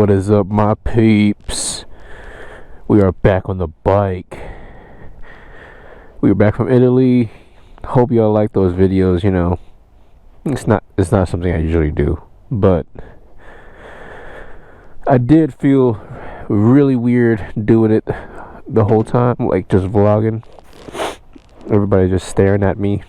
What is up, my peeps? We are back on the bike. We are back from Italy. Hope y'all like those videos. You know, it's not something I usually do, but I did feel really weird doing it the whole time, like just vlogging. Everybody just staring at me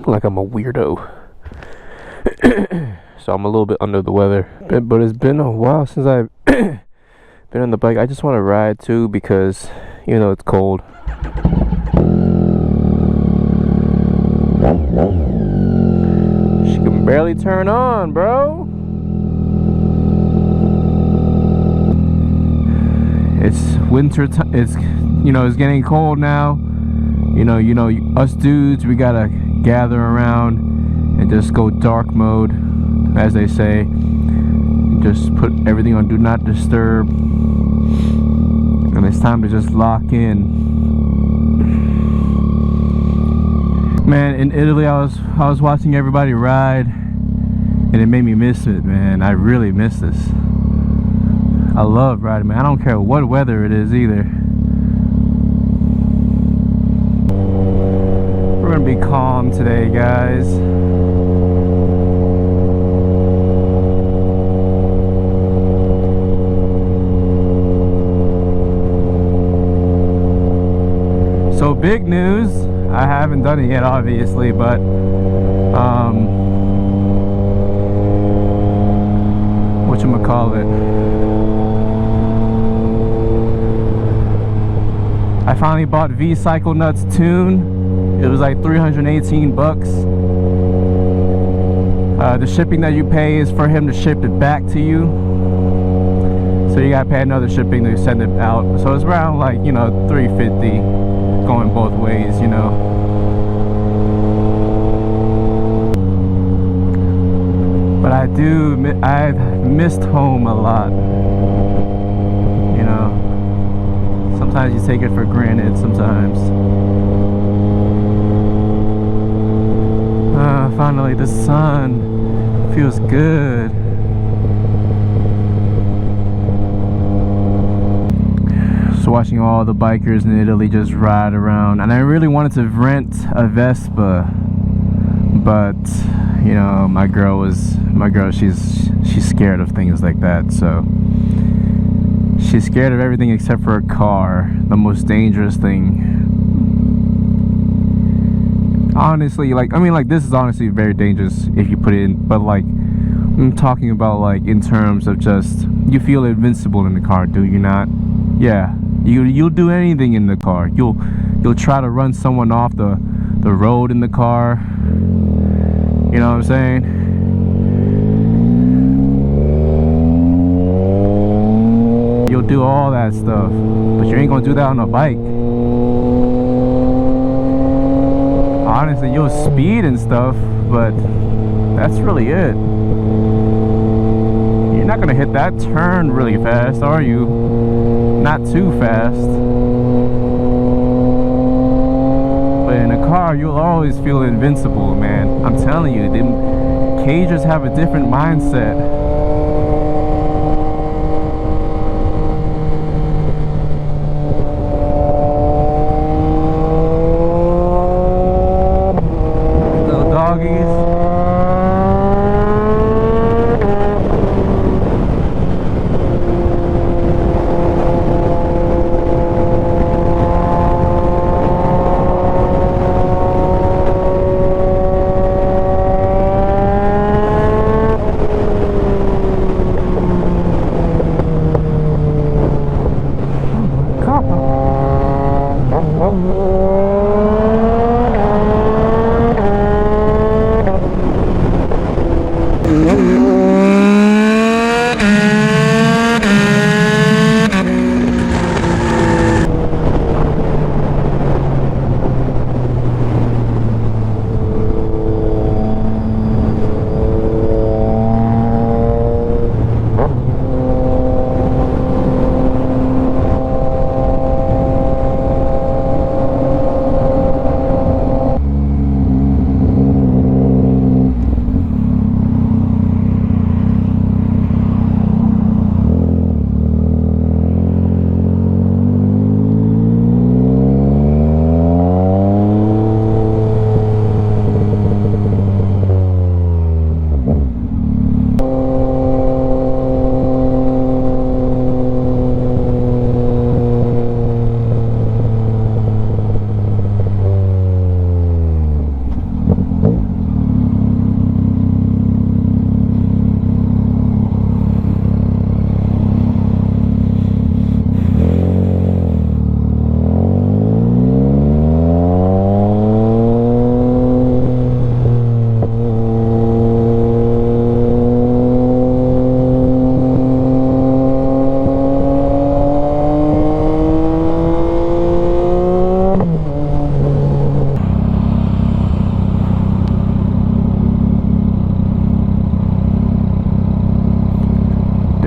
like I'm a weirdo. So I'm a little bit under the weather, but it's been a while since I've been on the bike. I just want to ride too because, you know, it's cold. She can barely turn on, bro. It's winter time. It's getting cold now. You know, us dudes, we gotta gather around and just go dark mode, as they say. Just put everything on do not disturb, and it's time to just lock in. Man, in Italy, I was watching everybody ride, and it made me miss it, man. I really miss this. I love riding, man. I don't care what weather it is either. We're gonna be calm today, guys. So big news. I haven't done it yet, obviously, but whatchamacallit, I finally bought V-Cycle Nuts Tune. It was like 318 bucks. The shipping that you pay is for him to ship it back to you, so you gotta pay another shipping to send it out. So it's around, like, you know, 350 going both ways, you know. But I've missed home a lot, you know. Sometimes you take it for granted, sometimes. Finally, the sun feels good. So watching all the bikers in Italy just ride around, and I really wanted to rent a Vespa, but you know, my girl, she's scared of things like that. So she's scared of everything except for a car, the most dangerous thing. Honestly, like, I mean, like, this is honestly very dangerous if you put it in, but like, I'm talking about, like, in terms of just, you feel invincible in the car, do you not? Yeah, you'll do anything in the car. You'll try to run someone off the road in the car. You know what I'm saying? You'll do all that stuff, but you ain't gonna do that on a bike. Honestly, you'll speed and stuff, but that's really it. You're not gonna hit that turn really fast, are you? Not too fast. But in a car, you'll always feel invincible, man. I'm telling you, them cagers have a different mindset.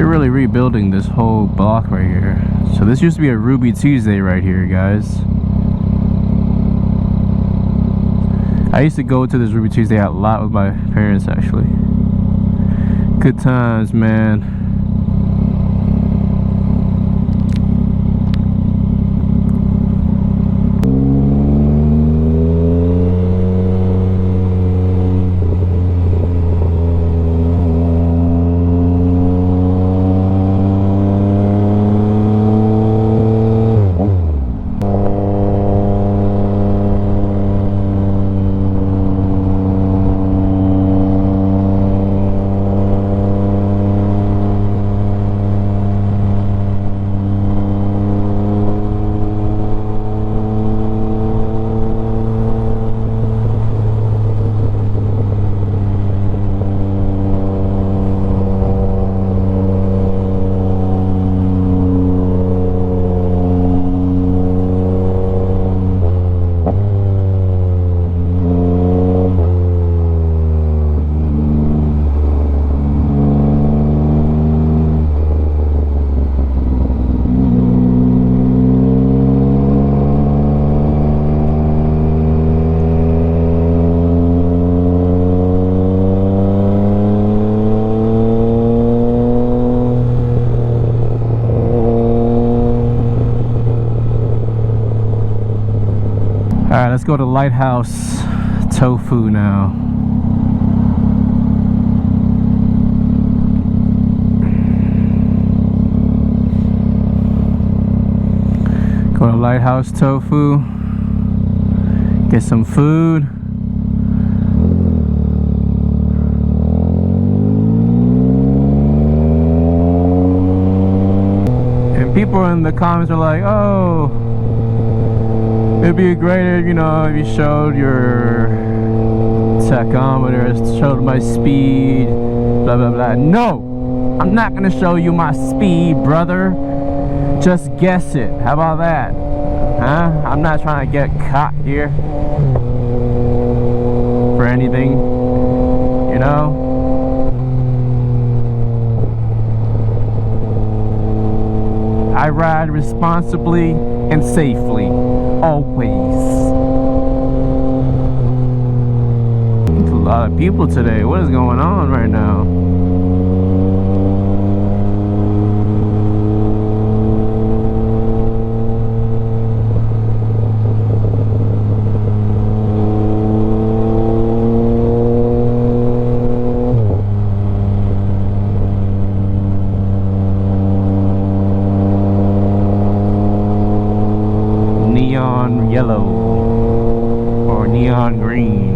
They're really rebuilding this whole block right here. So this used to be a Ruby Tuesday right here, guys. I used to go to this Ruby Tuesday a lot with my parents, actually. Good times, man. Alright, let's go to Lighthouse Tofu now. Go to Lighthouse Tofu. Get some food. And people in the comments are like, oh, it'd be greater, you know, if you showed your tachometer, showed my speed, blah blah blah. No, I'm not gonna show you my speed, brother. Just guess it. How about that? Huh? I'm not trying to get caught here for anything, you know. I ride responsibly and safely, always. There's a lot of people today. What is going on right now? Neon yellow or neon green.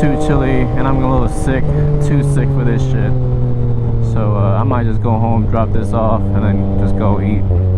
too chilly, and I'm a little sick, too sick for this shit. So I might just go home, drop this off, and then just go eat.